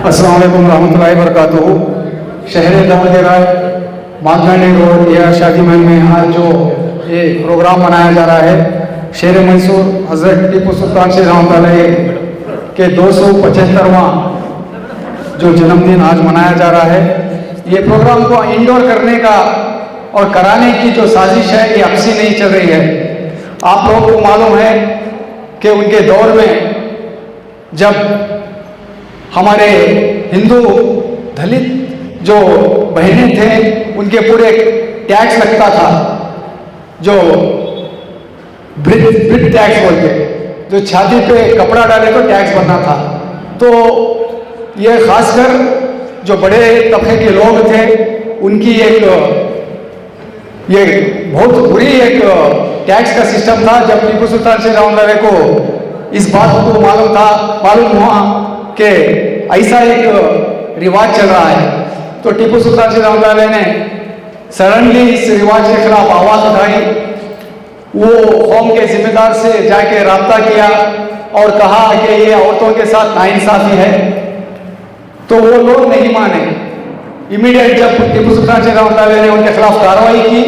अस्सलाम वालेकुम रहमतुल्लाहि वबरकातुहू। शहर दावतराय मालगाड़ी रोड या शादी महल में आज जो ये प्रोग्राम मनाया जा रहा है, शेर मंसूर हज़रत टीपू सुल्तान शाह रहमतुल्लाह के 275वां जो जन्मदिन आज मनाया जा रहा है, ये प्रोग्राम को इंडोर करने का और कराने की जो साजिश है ये अब से नहीं चल रही है। आप लोगों को मालूम है कि उनके दौर में जब हमारे हिंदू दलित जो बहनें थे उनके पूरे टैक्स लगता था, जो ब्रिथ टैक्स बोलते, जो छाती पे कपड़ा डाले तो टैक्स बनना था। तो ये खासकर जो बड़े तबके के लोग थे उनकी ये बहुत बुरी एक टैक्स का सिस्टम था। जब टीपू सुल्तान शाह रहमतुल्लाह को इस बात को मालूम हुआ कि ऐसा एक रिवाज चल रहा है, तो टीपू सुल्तान शाह रहमतुल्लाह ने सडनली इस रिवाज के खिलाफ आवाज उठाई। वो कौम के जिम्मेदार से जाके राब्ता किया और कहा कि ये औरतों के साथ नाइंसाफी है, तो वो लोग नहीं माने। इमीडिएट जब टीपू सुल्तान शाह रहमतुल्लाह ने उनके खिलाफ कार्रवाई की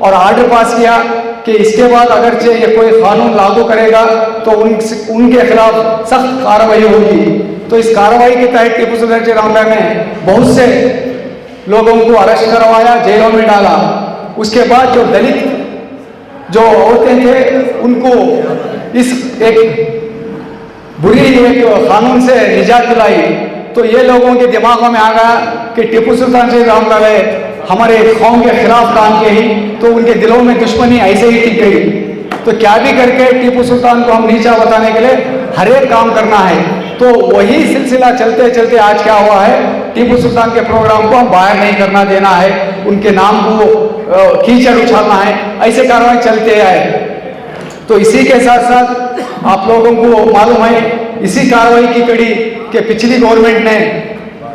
और आर्डर पास किया कि इसके बाद अगरचे ये कोई कानून लागू करेगा तो उनके खिलाफ सख्त कार्रवाई होगी। तो इस कार्रवाई के तहत टीपू सुल्तान शाह रहमतुल्लाह ने बहुत से लोगों को अरेस्ट करवाया, जेलों में डाला। उसके बाद जो दलित जो औरतें थे उनको इस एक बुरी एक कानून से निजात दिलाई। तो ये लोगों के दिमागों में आ गया कि टीपू सुल्तान शाह रहमतुल्लाह हमारे कौम के खिलाफ काम किए ही, तो उनके दिलों में दुश्मनी ऐसे ही टिक गई। तो क्या भी करके टीपू सुल्तान को हम नीचा बताने के लिए हर एक काम करना है। तो वही सिलसिला चलते चलते आज क्या हुआ है, टीपू सुल्तान के प्रोग्राम को हम बाहर नहीं करना देना है, उनके नाम को कीचड़ उछालना है, ऐसे कार्रवाई चलते आए। तो इसी के साथ साथ आप लोगों को मालूम है, इसी कार्रवाई की कड़ी कि पिछली गवर्नमेंट ने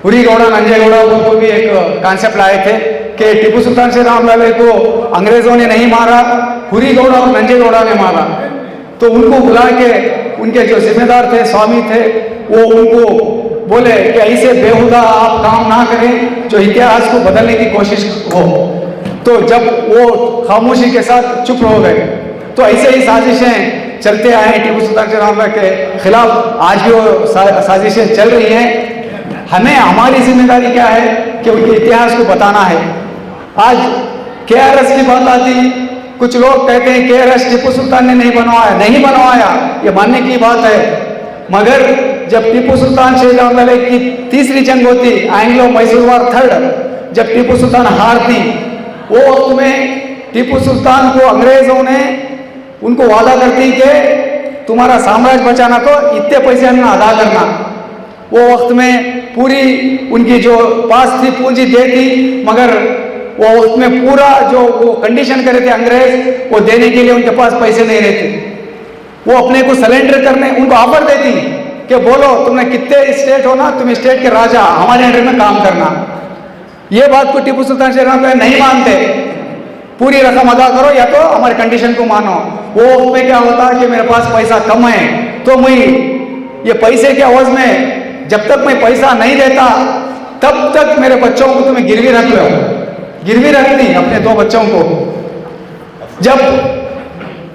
हुरी गौड़ा नंजेगौड़ा को भी एक कॉन्सेप्ट लाए थे कि टीपू सुल्तान शाह रहमतुल्लाह को अंग्रेजों ने नहीं मारा, हुरी गौड़ा और नंजेगौड़ा ने मारा। तो उनको बुला के उनके जो जिम्मेदार थे, स्वामी थे, वो उनको बोले कि ऐसे बेहुदा आप काम ना करें जो इतिहास को बदलने की कोशिश हो। तो जब वो खामोशी के साथ चुप हो गए, तो ऐसे ही साजिशें चलते आए टीपू सुल्तान शाह रहमतुल्लाह के खिलाफ। आज भी वो साजिशें चल रही हैं। हमें हमारी जिम्मेदारी क्या है कि उनके इतिहास को बताना है। आज KRS की बात आती, कुछ लोग कहते हैं KRS टीपू सुल्तान ने नहीं बनवाया। नहीं बनवाया, ये मानने की बात है। मगर जब टीपू सुल्तान शाह रहमतुल्लाह की तीसरी जंग होती, एंग्लो मैसूर वार थर्ड, जब टीपू सुल्तान हारती, वो वक्त में टीपू सुल्तान को अंग्रेजों ने उनको वादा करती कि तुम्हारा साम्राज्य बचाना तो इतने पैसे अदा करना। वो वक्त में पूरी उनकी जो पास थी पूंजी दे दी, मगर वो वक्त में पूरा जो वो कंडीशन करे थे अंग्रेज, वो देने के लिए उनके पास पैसे नहीं रहते। वो अपने को सरेंडर करने उनको ऑफर देती कि बोलो तुमने कितने स्टेट हो ना, तुम स्टेट के राजा, हमारे अंडर में काम करना। ये बात को टीपू सुल्तान शाह रहमतुल्लाह नहीं मानते। पूरी रकम अदा करो या तो हमारे कंडीशन को मानो। वो वक्त में क्या होता है कि मेरे पास पैसा कम है, तो मैं ये पैसे के आवाज में जब तक मैं पैसा नहीं देता तब तक मेरे बच्चों को तुम्हें गिरवी रख लो। गिरवी रखती अपने 2 बच्चों को। जब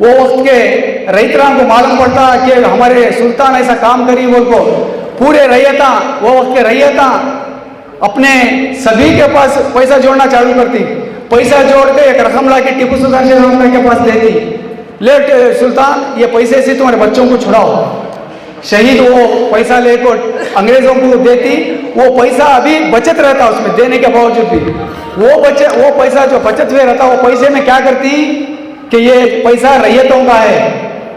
वो वक्त के रईतरा को मालूम पड़ता कि हमारे सुल्तान ऐसा काम करी, बोल को पूरे रैयता, वो वक्त के रैयता अपने सभी के पास पैसा जोड़ना चालू करती। पैसा जोड़ के एक रकम ला के टीपू सुल्तान शाह रहमतुल्लाह के पास देती, ले सुल्तान ये पैसे से तुम्हारे बच्चों को छुड़ाओ। शहीद वो पैसा लेकर अंग्रेजों को देती। वो पैसा अभी बचत रहता उसमें देने के बावजूद भी। वो पैसा जो बचत हुए रहता, वो पैसे में क्या करती कि ये पैसा रैयतों का है,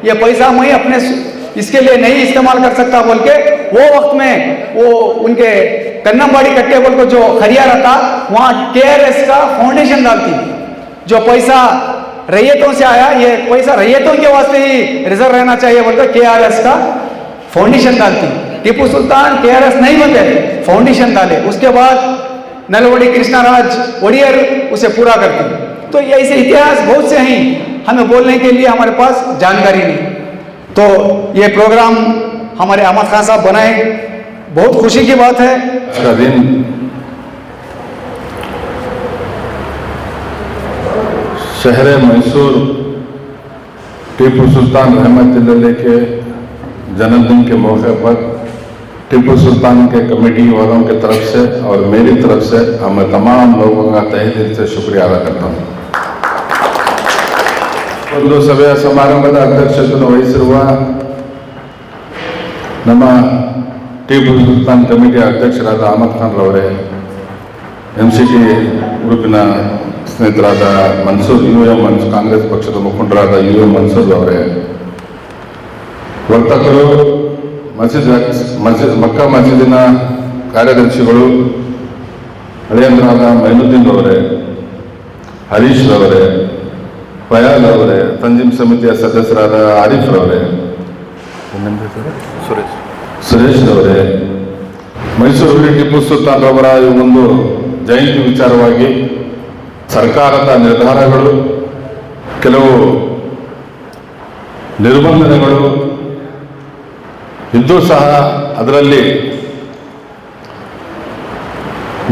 ये पैसा मैं अपने इसके लिए नहीं इस्तेमाल कर सकता बोल के वो वक्त में वो उनके कन्नमबाड़ी कट्टे बोल को जो खरिया रहता, वहाँ KRS का फाउंडेशन डालती। जो पैसा रैयतों से आया, ये पैसा रैयतों के वास्ते ही रिजर्व रहना चाहिए बोलकर KRS का फाउंडेशन डालती। टीपू सुल्तान KRS नहीं बनते, फाउंडेशन डाले। उसके बाद नलवड़ी कृष्णराज वड़ियर उसे पूरा करती। तो ऐसे इतिहास बहुत से हैं, हमें बोलने के लिए हमारे पास जानकारी नहीं। तो ये प्रोग्राम हमारे अहमद खान साहब बनाए, बहुत खुशी की बात है। आज का दिन शहर मैसूर टीपू सुल्तान रहमतुल्लाह के जन्मदिन के मौके पर टीपू सुल्तान के कमेटी वालों की तरफ से और मेरी तरफ से मैं तमाम लोगों का तहे दिल से शुक्रिया अदा करता हूँ। ಒಂದು ಸಭೆಯ ಸಮಾರಂಭದ ಅಧ್ಯಕ್ಷತೆಯನ್ನು ವಹಿಸಿರುವ ನಮ್ಮ ಟಿಪು ಸುಲ್ತಾನ್ ಕಮಿಟಿಯ ಅಧ್ಯಕ್ಷರಾದ ಅಹಮದ್ ಖಾನ್ ರವರೇ, MCT ಗ್ರೂಪಿನ ಸ್ನೇಹಿತರಾದ ಮನ್ಸೂರ್ UM ಕಾಂಗ್ರೆಸ್ ಪಕ್ಷದ ಮುಖಂಡರಾದ UM ಮನ್ಸೂರ್ ಅವರೇ, ವರ್ತಕರು, ಮಕ್ಕಾ ಮಸೀದಿನ ಕಾರ್ಯದರ್ಶಿಗಳು ಹಳೆಯಂದ್ರಾದ ಮೈನುದ್ದೀನ್ ಅವರೇ, ಹರೀಶ್ ರವರೇ, ಫಯಾಜ್ ಅವರೇ, ತಂಜೀಮ್ ಸಮಿತಿಯ ಸದಸ್ಯರಾದ ಆರಿಫ್ ರವರೇ, ಸುರೇಶ್ ಅವರೇ, ಮೈಸೂರಲ್ಲಿ ಟಿಪ್ಪು ಸುಲ್ತಾನ್ ರವರ ಈ ಒಂದು ಜಯಂತಿ ವಿಚಾರವಾಗಿ ಸರ್ಕಾರದ ನಿರ್ಧಾರಗಳು, ಕೆಲವು ನಿರ್ಬಂಧನೆಗಳು ಇದ್ದೂ ಸಹ ಅದರಲ್ಲಿ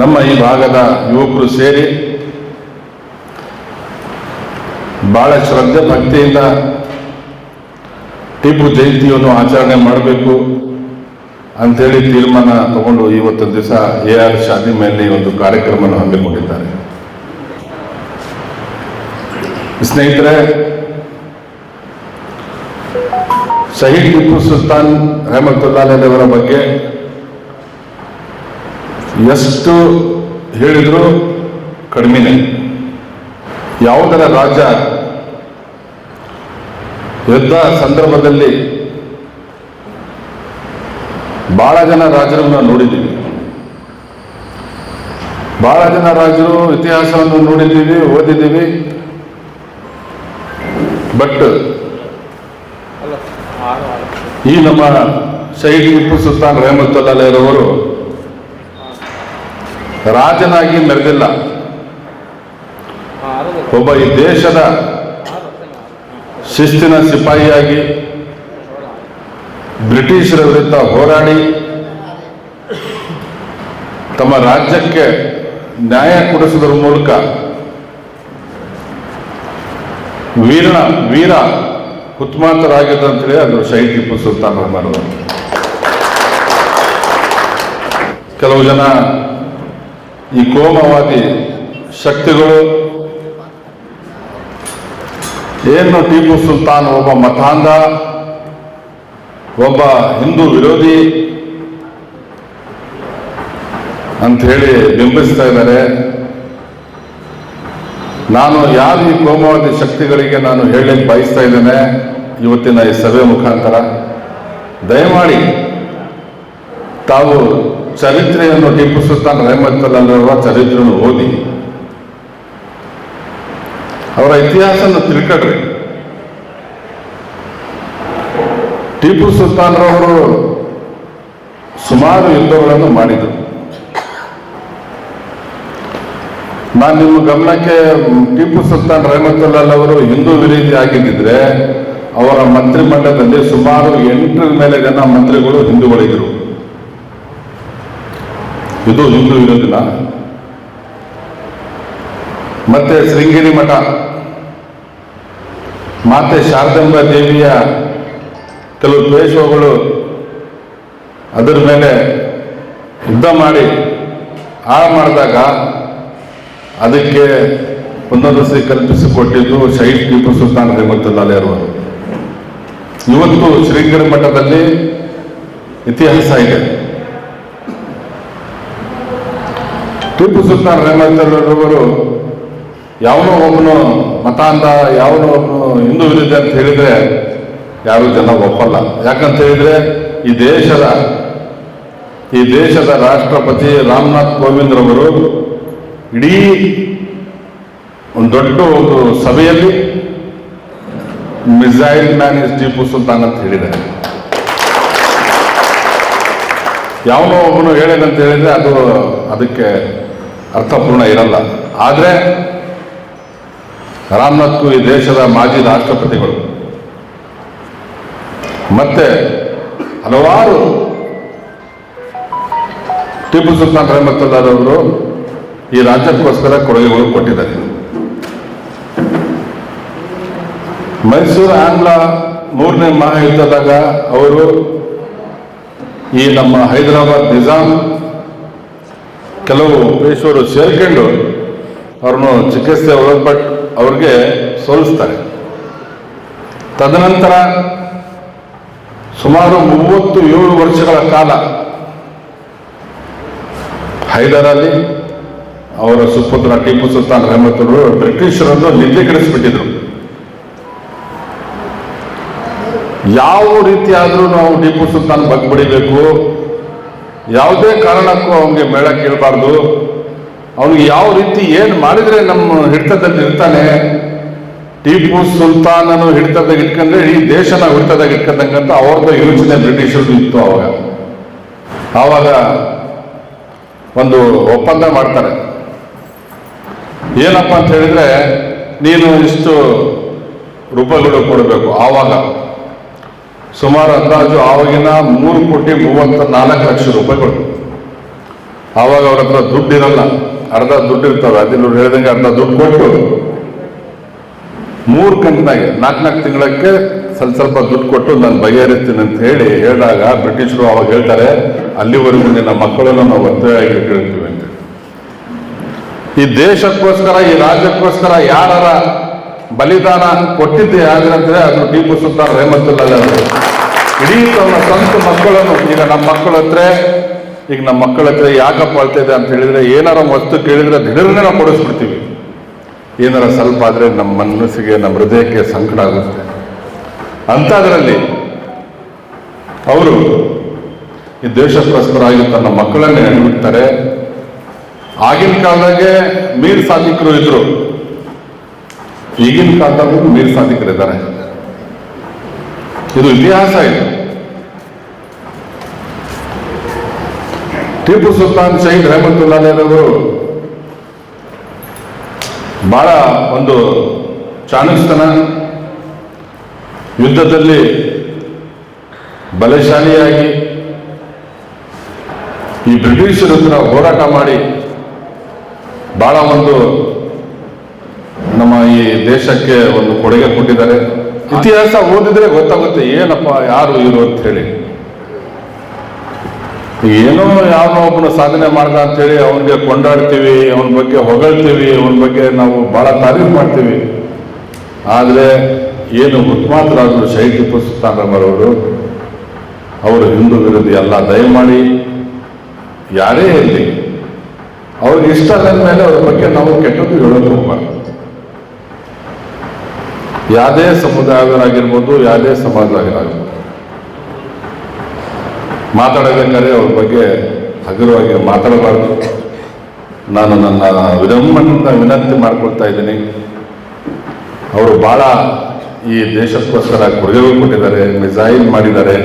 ನಮ್ಮ ಈ ಭಾಗದ ಯುವಕರು ಸೇರಿ ಬಹಳ ಶ್ರದ್ಧೆ ಭಕ್ತಿಯಿಂದ ಟಿಪ್ಪು ಜಯಂತಿಯನ್ನು ಆಚರಣೆ ಮಾಡಬೇಕು ಅಂಥೇಳಿ ತೀರ್ಮಾನ ತಗೊಂಡು ಇವತ್ತೊಂದು ದಿವಸ AR ಶಾದಿ ಮೇಲೆ ಒಂದು ಕಾರ್ಯಕ್ರಮವನ್ನು ಹಮ್ಮಿಕೊಂಡಿದ್ದಾರೆ. ಸ್ನೇಹಿತರೆ, ಶಹೀದ್ ಟಿಪ್ಪು ಸುಲ್ತಾನ್ रहमतुल्लाह ಅವರ ಬಗ್ಗೆ ಎಷ್ಟು ಹೇಳಿದ್ರು ಕಡಿಮೆನೆ. ಯಾವುದರ ರಾಜ್ಯ ಯುದ್ಧ ಸಂದರ್ಭದಲ್ಲಿ ಬಹಳ ಜನ ರಾಜರನ್ನು ನೋಡಿದ್ದೀವಿ, ಬಹಳ ಜನ ರಾಜರು ಇತಿಹಾಸವನ್ನು ನೋಡಿದ್ದೀವಿ, ಓದಿದ್ದೀವಿ. ಬಟ್ ಈ ನಮ್ಮ ಶಹೀದ್ ಟಿಪ್ಪು ಸುಲ್ತಾನ್ रहमतुल्लाह ರವರು ರಾಜನಾಗಿ ಮೆರೆದಿಲ್ಲ, ಒಬ್ಬ ಈ ದೇಶದ ಶಿಸ್ತಿನ ಸಿಪಾಯಿಯಾಗಿ ಬ್ರಿಟಿಷರ ವಿರುದ್ಧ ಹೋರಾಡಿ ತಮ್ಮ ರಾಜ್ಯಕ್ಕೆ ನ್ಯಾಯ ಕೊಡಿಸುವುದರ ಮೂಲಕ ವೀರ ಹುತಾತ್ಮರಾಗಿದ್ದಂತೇಳಿ ಅದು ಶಹೀದ್ ಟಿಪ್ಪು ಸುಲ್ತಾನ್ ರವರು. ಕೆಲವು ಜನ ಈ ಕೋಮವಾದಿ ಶಕ್ತಿಗಳು ಏನು ಟಿಪ್ಪು ಸುಲ್ತಾನ್ ಒಬ್ಬ ಮತಾಂಧ, ಒಬ್ಬ ಹಿಂದೂ ವಿರೋಧಿ ಅಂತ ಹೇಳಿ ಬಿಂಬಿಸ್ತಾ ಇದ್ದಾರೆ. ನಾನು ಯಾವ ಈ ಕೋಮವಾದಿ ಶಕ್ತಿಗಳಿಗೆ ನಾನು ಹೇಳಲಿಕ್ಕೆ ಬಯಸ್ತಾ ಇದ್ದೇನೆ ಇವತ್ತಿನ ಈ ಸಭೆ ಮುಖಾಂತರ, ದಯಮಾಡಿ ತಾವು ಚರಿತ್ರೆಯನ್ನು ಟಿಪ್ಪು ಸುಲ್ತಾನ್ रहमतुल्लाह ಚರಿತ್ರೆಯನ್ನು ಓದಿ ಅವರ ಇತಿಹಾಸವನ್ನು ತಿಳ್ಕೊಳ್ರಿ. ಟಿಪ್ಪು ಸುಲ್ತಾನ್ ರವರು ಸುಮಾರು ಯುದ್ಧಗಳನ್ನು ಮಾಡಿದರು. ನಾನು ನಿಮ್ಮ ಗಮನಕ್ಕೆ ಟಿಪ್ಪು ಸುಲ್ತಾನ್ रहमतुल्लाह ಅವರು ಹಿಂದೂ ವಿರೋಧಿ ಆಗಿದ್ದಿದ್ರೆ ಅವರ ಮಂತ್ರಿಮಂಡಲದಲ್ಲಿ ಸುಮಾರು 8 ಮೇಲೆ ಜನ ಮಂತ್ರಿಗಳು ಹಿಂದೂಗಳಿದ್ರು. ಇದು ಹಿಂದೂ ವಿರೋಧಿನ. ಮತ್ತೆ ಶೃಂಗೇರಿ ಮಠ, ಮಾತೆ ಶಾರದಾಂಬಾ ದೇವಿಯ ಕೆಲವು ದ್ವೇಷಗಳು ಅದರ ಮೇಲೆ ಯುದ್ಧ ಮಾಡಿ ಹಾಳು ಮಾಡಿದಾಗ ಅದಕ್ಕೆ ಪುನರ್ವಸತಿ ಕಲ್ಪಿಸಿಕೊಟ್ಟಿದ್ದು ಶಹೀದ್ ಟಿಪ್ಪು ಸುಲ್ತಾನ್ रहमतुल्लाह ಅವರು. ಇವತ್ತು ಶೃಂಗೇರಿ ಮಠದಲ್ಲಿ ಇತಿಹಾಸ ಇದೆ. ಟಿಪ್ಪು ಸುಲ್ತಾನ್ रहमतुल्लाह ಅವರು ಯಾವನೋ ಒಬ್ಬನು ಮತಾಂಧ, ಯಾವನೋ ಒಬ್ಬನು ಹಿಂದೂ ವಿರೋಧಿ ಅಂತ ಹೇಳಿದ್ರೆ ಯಾರು ಜನ ಒಪ್ಪಲ್ಲ. ಯಾಕಂತ ಹೇಳಿದ್ರೆ ಈ ದೇಶದ ರಾಷ್ಟ್ರಪತಿ ರಾಮನಾಥ್ ಕೋವಿಂದ್ ರವರು ಇಡೀ ಒಂದು ದೊಡ್ಡ ಒಂದು ಸಭೆಯಲ್ಲಿ missile man is Tipu Sultan ಅಂತ ಹೇಳಿದ್ದಾರೆ. ಯಾವನೋ ಒಬ್ಬನು ಹೇಳಿದಂತ ಹೇಳಿದ್ರೆ ಅದಕ್ಕೆ ಅರ್ಥಪೂರ್ಣ ಇರಲ್ಲ. ಆದರೆ ರಾಮನಾಥ್ ಈ ದೇಶದ ಮಾಜಿ ರಾಷ್ಟ್ರಪತಿಗಳು ಮತ್ತೆ ಹಲವಾರು ಟಿಪ್ಪು ಸುಲ್ತಾನ್ ರಹಮತುಲ್ಲಾಹರವರು ಈ ರಾಜ್ಯಕ್ಕೋಸ್ಕರ ಕೊಡುಗೆಗಳು ಕೊಟ್ಟಿದ್ದಾರೆ. ಮೈಸೂರು ಆಂಗ್ಲ 3ನೇ ಮಹಾಯುದ್ಧದಾಗ ಅವರು ಈ ನಮ್ಮ ಹೈದರಾಬಾದ್ ನಿಜಾಮ್ ಕೆಲವು ಪೇಶ್ವರು ಸೇರ್ಕೊಂಡು ಅವ್ರನ್ನು ಚಿಕಿತ್ಸೆ ಒಳಪಟ್ಟು ಅವ್ರಿಗೆ ಸೋಲಿಸ್ತಾರೆ. ತದನಂತರ ಸುಮಾರು 37 ವರ್ಷಗಳ ಕಾಲ ಹೈದರ್ ಅಲಿ ಅವರ ಸುಪುತ್ರ ಟಿಪ್ಪು ಸುಲ್ತಾನ್ ರಹಮತುಲ್ಲಾಹರು ಬ್ರಿಟಿಷರನ್ನು ನಿಂದೀಕರಿಸಿಬಿಟ್ಟಿದ್ರು. ಯಾವ ರೀತಿಯಾದರೂ ನಾವು ಟಿಪ್ಪು ಸುಲ್ತಾನ್ ಬಗ್ಬಿಡಿಬೇಕು, ಯಾವುದೇ ಕಾರಣಕ್ಕೂ ಅವನಿಗೆ ಮೇಳ ಕೇಳಬಾರ್ದು, ಅವನಿಗೆ ಯಾವ ರೀತಿ ಏನು ಮಾಡಿದರೆ ನಮ್ಮ ಹಿಡಿತದಲ್ಲಿ ಇರ್ತಾನೆ, ಟಿಪ್ಪು ಸುಲ್ತಾನನು ಹಿಡಿತದಾಗ ಇಟ್ಕೊಂಡ್ರೆ ಇಡೀ ದೇಶನ ಹಿಡಿತದಾಗ ಇಟ್ಕೊಂಡಂಗಂತ ಅವ್ರದ್ದು ಯೋಚನೆ ಬ್ರಿಟಿಷರದ್ದು ಇತ್ತು. ಆವಾಗ ಒಂದು ಒಪ್ಪಂದ ಮಾಡ್ತಾರೆ. ಏನಪ್ಪ ಅಂತ ಹೇಳಿದ್ರೆ, ನೀನು ಇಷ್ಟು ರೂಪಾಯಿಗಳು ಕೊಡಬೇಕು. ಆವಾಗ ಸುಮಾರು ಅಂದಾಜು ಆವಾಗಿನ 3,34,00,000 ರೂಪಾಯಿಗಳು. ಆವಾಗ ಅವ್ರ ಹತ್ರ ದುಡ್ಡು ಇರಲ್ಲ, ಅರ್ಧ ದುಡ್ಡು ಇರ್ತವೆ. ಅದಿಲ್ಲ ಹೇಳಿದಂಗೆ ಅರ್ಧ ದುಡ್ಡು ಕೊಟ್ಟು 3 ಕಂತಿನಾಗೆ 4 ತಿಂಗಳಕ್ಕೆ ಸ್ವಲ್ಪ ದುಡ್ಡು ಕೊಟ್ಟು ನಾನು ಬಗೆಹರಿಸ್ತೀನಿ ಅಂತ ಹೇಳಿದಾಗ ಬ್ರಿಟಿಷರು ಅವಾಗ ಹೇಳ್ತಾರೆ, ಅಲ್ಲಿವರೆಗೂ ನಿನ್ನ ಮಕ್ಕಳನ್ನು ನಾವು ಒತ್ತಾಗಿ ಕೇಳ್ತೀವಿ ಅಂತ. ಈ ದೇಶಕ್ಕೋಸ್ಕರ, ಈ ರಾಜ್ಯಕ್ಕೋಸ್ಕರ ಯಾರ ಬಲಿದಾನ ಕೊಟ್ಟಿದ್ದೆ ಯಾರಂದ್ರೆ ಅದು ಟಿಪ್ಪು ಸುಲ್ತಾನ್ ರಹಮತುಲ್ಲಾಹ್. ಇಡೀ ತಮ್ಮ ಸ್ವಂತ ಮಕ್ಕಳನ್ನು, ಈಗ ನಮ್ಮ ಮಕ್ಕಳ ಹತ್ರ ಯಾಕಪ್ಪ ಅಳ್ತಿದೆ ಅಂತ ಹೇಳಿದ್ರೆ, ಏನಾರ ವಸ್ತು ಕೇಳಿದ್ರೆ ದಿಢೀರ್ನೆ ನಾವು ಕೊಡಿಸ್ಬಿಡ್ತೀವಿ. ಏನಾರ ಸ್ವಲ್ಪ ಆದರೆ ನಮ್ಮ ಮನಸ್ಸಿಗೆ, ನಮ್ಮ ಹೃದಯಕ್ಕೆ ಸಂಕಟ ಆಗುತ್ತೆ. ಅಂಥದ್ರಲ್ಲಿ ಅವರು ಈ ದೇಶಕ್ಕೋಸ್ಕರ ಆಗಿ ತನ್ನ ಮಕ್ಕಳನ್ನೇ ಹೆಣ್ಬಿಡ್ತಾರೆ. ಆಗಿನ ಕಾಲದಾಗೆ ಮೀರ್ ಸಾದಿಕರು ಇದ್ರು, ಈಗಿನ ಕಾಲದಾಗೂ ಮೀರ್ ಸಾದಿಕರಿದ್ದಾರೆ. ಇದು ಇತಿಹಾಸ. ಇದು ಟಿಪ್ಪು ಸುಲ್ತಾನ್ ಶಹೀದ್ ರಹಮತುಲ್ಲಾಹರವರು ಬಹಳ ಒಂದು ಚಾಣುಕ್ಯತನ, ಯುದ್ಧದಲ್ಲಿ ಬಲಶಾಲಿಯಾಗಿ ಈ ಬ್ರಿಟಿಷರ ಹತ್ರ ಹೋರಾಟ ಮಾಡಿ ಬಹಳ ಒಂದು ನಮ್ಮ ಈ ದೇಶಕ್ಕೆ ಒಂದು ಕೊಡುಗೆ ಕೊಟ್ಟಿದ್ದಾರೆ. ಇತಿಹಾಸ ಓದಿದ್ರೆ ಗೊತ್ತಾಗುತ್ತೆ ಏನಪ್ಪ ಯಾರು ಇರು ಅಂತ ಹೇಳಿ. ಏನೋ ಯಾವನೋ ಒಬ್ಬನ ಸಾಧನೆ ಮಾಡ್ದ ಅಂತೇಳಿ ಅವನಿಗೆ ಕೊಂಡಾಡ್ತೀವಿ, ಅವನ ಬಗ್ಗೆ ಹೊಗಳ್ತೀವಿ, ಅವನ ಬಗ್ಗೆ ನಾವು ಬಹಳ ತಾರೀಫ್ ಮಾಡ್ತೀವಿ. ಆದರೆ ಏನು ಹುತಾತ್ಮರಾದರು ಶಹೀದ್ ಟಿಪ್ಪು ಸುಲ್ತಾನ್ ರಹಮತುಲ್ಲಾಹರವರು, ಅವರು ಹಿಂದೂ ವಿರೋಧಿ ಅಲ್ಲ. ದಯಮಾಡಿ ಯಾರೇ ಇರಲಿ, ಅವ್ರಿಗೆ ಇಷ್ಟ ಆದ ಮೇಲೆ ಅವ್ರ ಬಗ್ಗೆ ನಾವು ಕೆಟ್ಟದ್ದು ಹೇಳೋದು ಹೋಗಬಾರ್ದು. ಯಾವುದೇ ಸಮುದಾಯದವರಾಗಿರ್ಬೋದು, ಯಾವುದೇ ಸಮಾಜವಾಗಿರ್ಬೋದು, ಮಾತಾಡಬೇಕಾದ್ರೆ ಅವ್ರ ಬಗ್ಗೆ ಹಗುರವಾಗಿ ಮಾತಾಡಬಾರ್ದು. ನಾನು ನನ್ನ ವಿನಮ್ರದಿಂದ ವಿನಂತಿ ಮಾಡ್ಕೊಳ್ತಾ ಇದ್ದೀನಿ. ಅವರು ಭಾಳ ಈ ದೇಶಕ್ಕೋಸ್ಕರ ಕೊಡುಗೆಗಳು ಕೊಟ್ಟಿದ್ದಾರೆ, ಮಿಸೈಲ್ ಮಾಡಿದ್ದಾರೆ,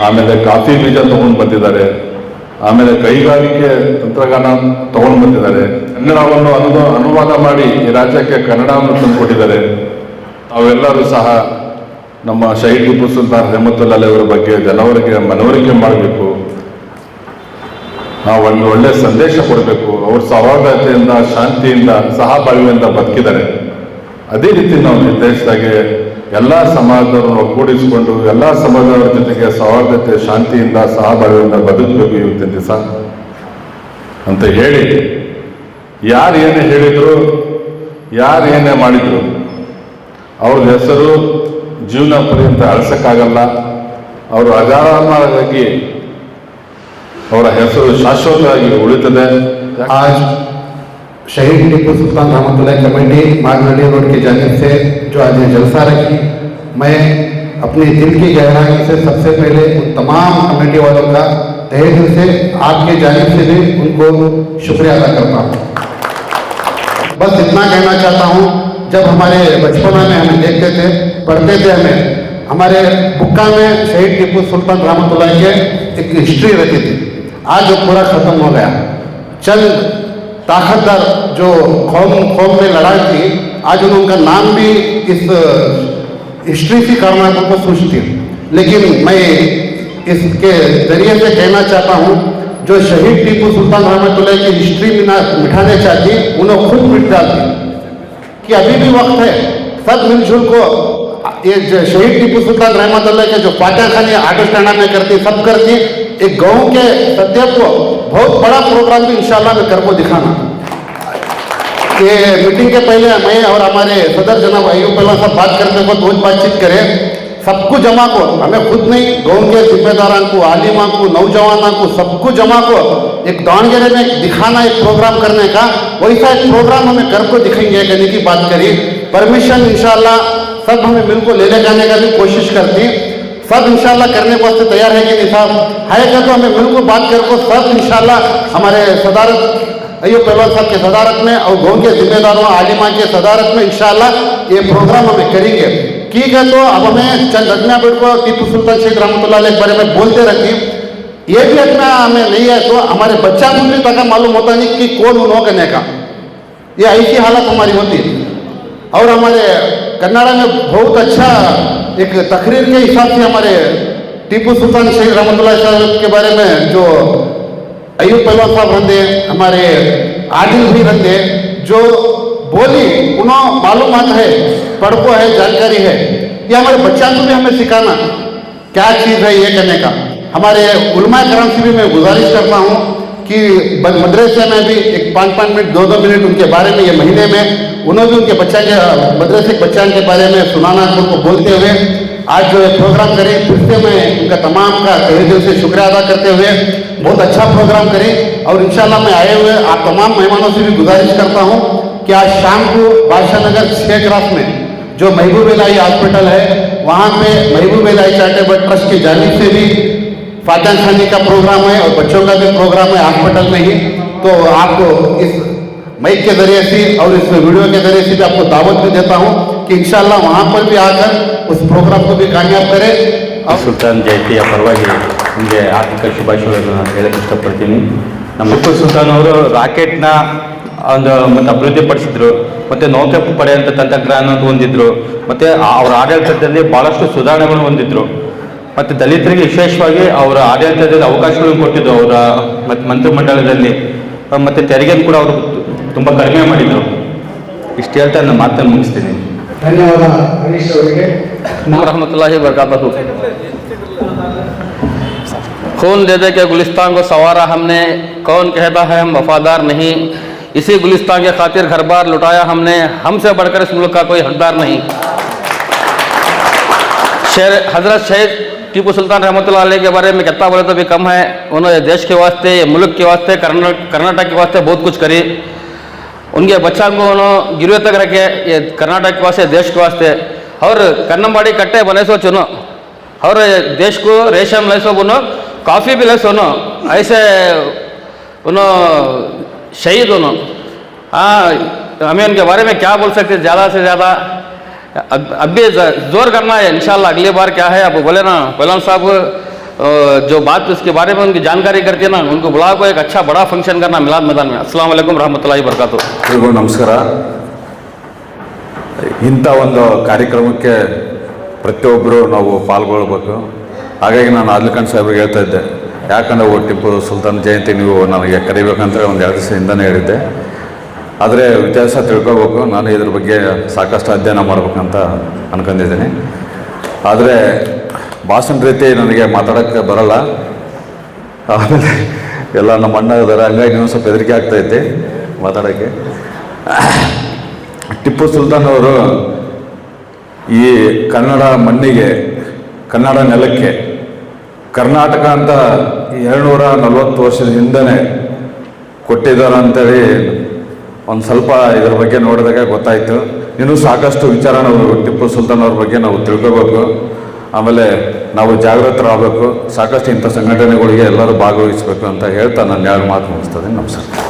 ಆಮೇಲೆ ಕಾಫಿ ಬೀಜ ತಗೊಂಡು ಬಂದಿದ್ದಾರೆ, ಆಮೇಲೆ ಕೈಗಾರಿಕೆ ತಂತ್ರಜ್ಞಾನ ತಗೊಂಡು ಬಂದಿದ್ದಾರೆ, ಕನ್ನಡವನ್ನು ಅನುವಾದ ಮಾಡಿ ಈ ರಾಜ್ಯಕ್ಕೆ ಕನ್ನಡವನ್ನು ತಂದುಕೊಟ್ಟಿದ್ದಾರೆ. ಅವೆಲ್ಲರೂ ಸಹ ನಮ್ಮ ಶಹೀದ್ ಟಿಪ್ಪು ಸುಲ್ತಾನ್ ರಹಮತುಲ್ಲಾಹ್ ಅವರ ಬಗ್ಗೆ ಜನವರಿಗೆ ಮನವರಿಕೆ ಮಾಡಬೇಕು. ನಾವು ಒಂದು ಒಳ್ಳೆಯ ಸಂದೇಶ ಕೊಡಬೇಕು. ಅವರು ಸೌಹಾರ್ದತೆಯಿಂದ, ಶಾಂತಿಯಿಂದ, ಸಹಬಾಳ್ವೆಯಿಂದ ಬದುಕಿದ್ದಾರೆ. ಅದೇ ರೀತಿ ನಾವು ನಿರ್ದೇಶದಾಗೆ ಎಲ್ಲ ಸಮಾಜದವ್ರನ್ನು ಒಗ್ಗೂಡಿಸಿಕೊಂಡು ಎಲ್ಲ ಸಮಾಜದವರ ಜೊತೆಗೆ ಸೌಹಾರ್ದತೆ, ಶಾಂತಿಯಿಂದ, ಸಹಬಾಳ್ವೆಯಿಂದ ಬದುಕಬೇಕು ಇವತ್ತಿನ ದಿವಸ ಅಂತ ಹೇಳಿ, ಯಾರು ಏನೇ ಹೇಳಿದ್ರು, ಯಾರು ಏನೇ ಮಾಡಿದ್ರು, ಅವ್ರ ಹೆಸರು ಜೀವನ ಪರ್ಯಂತ ಅಳಿಸಕ್ಕಾಗಲ್ಲ. ಅವರು ಅಜರಾಮರವಾಗಿ ಅವರ ಹೆಸರು ಶಾಶ್ವತವಾಗಿ ಉಳಿತದೆ. आज शहीद टिप्पू सुल्तान रहमतुल्लाह कमेटी मार्गनडी रोड की जानिब से जो आज ये जलसा रखी, मैं अपनी दिल की गहराई से सबसे पहले उन तमाम कमेटी वालों का तहे दिल से आपके जानिब से भी उनको शुक्रिया अदा करता हूँ. बस इतना कहना चाहता हूँ, जब हमारे बचपना में हमें देखते थे, पढ़ते थे, हमें हमारे बुक्का में शहीद टिप्पू सुल्तान रहमतुल्लाह के एक हिस्ट्री रहती थी. आज वो पूरा खत्म हो गया. चंद ताकतदार जो कौम में लड़ाई थी, आज उनका नाम भी इस हिस्ट्री से करना को सोचती. लेकिन मैं इसके जरिए से कहना चाहता हूँ, जो शहीद टीपू सुल्तान रहमतुल्लाह की हिस्ट्री मिटाने चाहती उन्हें खुद मिट जाती, कि अभी भी वक्त है सब मिलजुल को ये शहीद टीपू सुल्तान रहमतुल्लाह के जो फातह खानी ऑटो स्टैंड में करती सब करती, एक गाँव के सत्य को बहुत बड़ा प्रोग्राम भी इंशाल्लाह में कर को दिखाना। ये मीटिंग के पहले मैं और हमारे सदर जनाब अयूब पहला सब बात करने को बहुत बातचीत करें, सबको जमा को, हमें खुद नहीं गाँव के जिम्मेदारों को, आलिमा को, नौजवानों को, सबको जमा को एक दावणगेरे में दिखाना, एक प्रोग्राम करने का, वैसा एक प्रोग्राम हमें कर को दिखेंगे कहने की बात करी। परमिशन इंशाल्लाह सब हमें मिल को ले जाने का भी कोशिश करती, सब इंशाल्लाह करने को वास्ते तैयार है कि नहीं साहब है क्या, तो हमें मिल को बात करके सब इंशाल्लाह हमारे सदारत अयूब पहलवान साहब के सदारत में और गाँव के जिम्मेदारों आलिमा के सदारत में इंशाल्लाह ये प्रोग्राम हमें करेंगे। ठीक है, तो अब हमें चंद अदना बेट को टीपू सुल्तान शहीद रहमतुल्लाह अलैह के बारे में बोलते रखी, ये भी अदना हमें नहीं है तो हमारे बच्चा को भी तक मालूम होता नहीं कि कौन उन्हों करने का, ये ऐसी हालत हमारी होती। और हमारे कन्नाडा में बहुत अच्छा एक तकरीर के हिसाब से हमारे टीपू सुल्तान शहीद रहमतुल्लाह साहब के बारे में जो अयूब पहलवान साहब रहते, हमारे आदिल भी रहते, जो बोली उन्होंने मालूमात है, पढ़को है, जानकारी है, ये हमारे बच्चों को भी हमें सिखाना क्या चीज़ है ये करने का। हमारे उलमा करम से भी मैं गुजारिश करता हूँ कि मदरसे में भी एक 5-5 मिनट 2-2 मिनट उनके बारे में ये महीने में उन्होंने भी उनके बच्चा के मदरसे के बच्चों के बारे में सुनाना, उनको बोलते हुए आज जो प्रोग्राम करें फिर से मैं उनका तमाम का तहे दिल से शुक्रिया अदा करते हुए बहुत अच्छा प्रोग्राम करें। और इंशाल्लाह मैं आए हुए आप तमाम मेहमानों से भी गुजारिश करता हूँ कि आज शाम को बादशाह नगर 6 क्रास में जो महबूब इलाही हॉस्पिटल है वहाँ पे महबूब इलाही चैरिटेबल ट्रस्ट की जानिब से भी फातह खानी का प्रोग्राम है और बच्चों का भी प्रोग्राम है हॉस्पिटल में ही। तो आपको इस माइक के जरिए से और इस वीडियो के जरिए से भी आपको दावत भी देता हूँ कि इंशाल्लाह वहाँ पर भी आकर उस प्रोग्राम को भी कामयाब करें। ಸುಲ್ತಾನ್ ಜಯಂತಿಯ ಪರವಾಗಿ ನಿಮಗೆ ಆರ್ಥಿಕ ಶುಭಾಶಯಗಳನ್ನು ಹೇಳಕ್ಕೆ ಇಷ್ಟಪಡ್ತೀನಿ. ನಮ್ಮ ಟಿಪ್ಪು ಸುಲ್ತಾನ್ ಅವರು ರಾಕೆಟ್ನ ಒಂದು ಮತ್ತು ಅಭಿವೃದ್ಧಿಪಡಿಸಿದ್ರು, ಮತ್ತು ನೌಕೆ ಪಡೆಯುವಂಥ ತಂತ್ರಜ್ಞಾನ ಹೊಂದಿದ್ರು, ಮತ್ತು ಅವರ ಆಡಳಿತದಲ್ಲಿ ಭಾಳಷ್ಟು ಸುಧಾರಣೆಗಳನ್ನು ಹೊಂದಿದ್ರು, ಮತ್ತು ದಲಿತರಿಗೆ ವಿಶೇಷವಾಗಿ ಅವರ ಆಡಳಿತದಲ್ಲಿ ಅವಕಾಶಗಳನ್ನು ಕೊಟ್ಟಿದ್ದು ಅವರ ಮತ್ತು ಮಂತ್ರಿಮಂಡಲದಲ್ಲಿ, ಮತ್ತು ತೆರಿಗೆಯನ್ನು ಕೂಡ ಅವರು ತುಂಬ ಕಡಿಮೆ ಮಾಡಿದರು. ಇಷ್ಟು ಹೇಳ್ತಾ ನನ್ನ ಮಾತನ್ನು ಮುಗಿಸ್ತೀನಿ. ಧನ್ಯವಾದ ಹರೀಶ್ ಅವರಿಗೆ. रहमतुल्लाहि बरकातहू। खून दे दे के गुलिस्तान को संवारा हमने, कौन कहता है हम वफादार नहीं, इसी गुलिस्तान के खातिर घर बार लुटाया हमने, हमसे बढ़कर इस मुल्क का कोई हकदार नहीं। शेर हजरत शहीद टीपू सुल्तान रहमतुल्लाह अलैह के बारे में कितना बोले तो भी कम है। उन्होंने देश के वास्ते, मुल्क के वास्ते, कर्नाटक के वास्ते बहुत कुछ करी। उनके बच्चा को उन्होंने गिरवे तक रखे, ये कर्नाटक के वास्ते, देश के वास्ते। और कन्नमबाड़ी कट्टे बने सो चुनो और देश को रेशम ले सो बुनो, काफ़ी भी ले सुनो, ऐसे उन्होंने शहीद उन्होंने। हाँ, हमें उनके बारे में क्या बोल सकते, ज़्यादा से ज़्यादा अब भी जोर करना है इंशाल्लाह। अगली बार क्या है आप बोले ना, पहलवान साहब जो बात उसके बारे में उनकी जानकारी करती है ना, उनको बुला को एक अच्छा बड़ा फंक्शन करना मिलाद मैदान में। अस्सलाम वालेकुम रहमतुल्लाहि बरकातहू। ಎಲ್ರಿಗೂ ನಮಸ್ಕಾರ. ಇಂಥ ಒಂದು ಕಾರ್ಯಕ್ರಮಕ್ಕೆ ಪ್ರತಿಯೊಬ್ಬರು ನಾವು ಪಾಲ್ಗೊಳ್ಬೇಕು. ಹಾಗಾಗಿ ನಾನು ಆದಿಲ್ ಸಾಹೇಬ್ರಿಗೆ ಹೇಳ್ತಾ ಇದ್ದೆ, ಯಾಕಂದರೆ ಟಿಪ್ಪು ಸುಲ್ತಾನ್ ಜಯಂತಿ ನೀವು ನನಗೆ ಕರಿಬೇಕಂತ ಒಂದು 2 ದಿವಸದಿಂದನೇ ಹೇಳಿದ್ದೆ. ಆದರೆ ಇತಿಹಾಸ ತಿಳ್ಕೋಬೇಕು, ನಾನು ಇದ್ರ ಬಗ್ಗೆ ಸಾಕಷ್ಟು ಅಧ್ಯಯನ ಮಾಡ್ಬೇಕಂತ ಅನ್ಕೊಂಡಿದ್ದೀನಿ. ಆದರೆ ಭಾಷಣ ರೀತಿ ನನಗೆ ಮಾತಾಡೋಕ್ಕೆ ಬರಲ್ಲ. ಆಮೇಲೆ ಎಲ್ಲ ನಮ್ಮ ಅಣ್ಣ ಇದ್ದಾರೆ, ಹಂಗಾಗಿ ಇನ್ನೊಂದು ಸ್ವಲ್ಪ ಹೆದರಿಕೆ ಆಗ್ತಾಯಿತ್ತು ಮಾತಾಡೋಕ್ಕೆ. ಟಿಪ್ಪು ಸುಲ್ತಾನ್ ಅವರು ಈ ಕನ್ನಡ ಮಣ್ಣಿಗೆ, ಕನ್ನಡ ನೆಲಕ್ಕೆ, ಕರ್ನಾಟಕ ಅಂತ 240 ವರ್ಷದ ಹಿಂದೆನೇ ಕೊಟ್ಟಿದ್ದಾರೆ ಅಂತೇಳಿ ಒಂದು ಸ್ವಲ್ಪ ಇದ್ರ ಬಗ್ಗೆ ನೋಡಿದಾಗ ಗೊತ್ತಾಯಿತು. ಇನ್ನೂ ಸಾಕಷ್ಟು ವಿಚಾರ ನಾವು ಟಿಪ್ಪು ಸುಲ್ತಾನ್ ಅವ್ರ ಬಗ್ಗೆ ನಾವು ತಿಳ್ಕೋಬೇಕು. ಆಮೇಲೆ ನಾವು ಜಾಗೃತರಾಗಬೇಕು. ಸಾಕಷ್ಟು ಇಂಥ ಸಂಘಟನೆಗಳಿಗೆ ಎಲ್ಲರೂ ಭಾಗವಹಿಸಬೇಕು ಅಂತ ಹೇಳ್ತಾ ನಾನು 2 ಮಾತು ಮುಗಿಸ್ತೇನೆ. ನಮಸ್ಕಾರ.